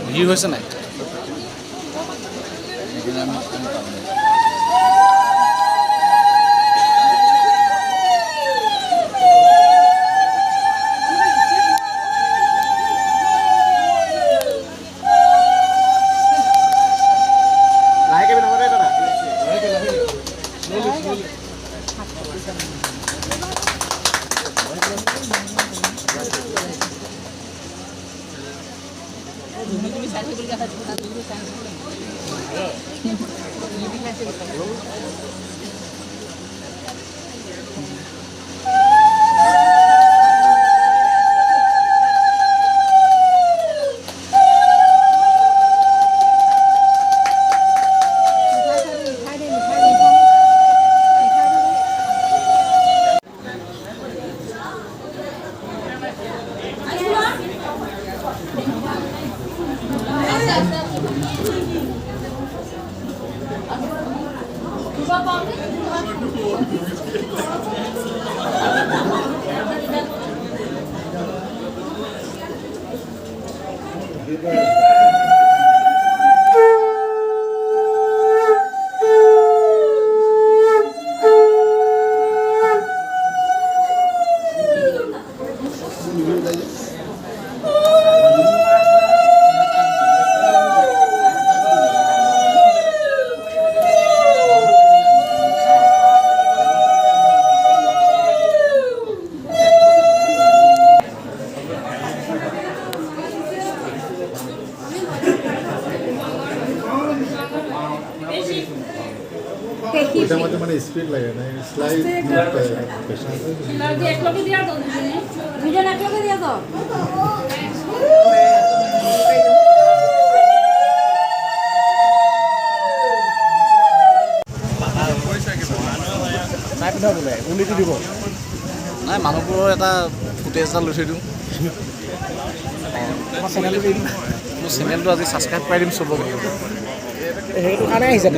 ভিৰ হৈছে নাই মানে স্পিড লাগে না স্লাইড একলগে দিয়া তো দুজন একলগে দিয়া তো নাই পিন্ধা বোলে উলিটো দিব নাই মানুহবোৰৰ এটা ফুটেজ এটা লৈ থৈ দিওঁ মোৰ চেনেলটো আজি ছাবস্ক্ৰাইব কৰাই দিম চবকে সেইটো কাৰণে আহিছে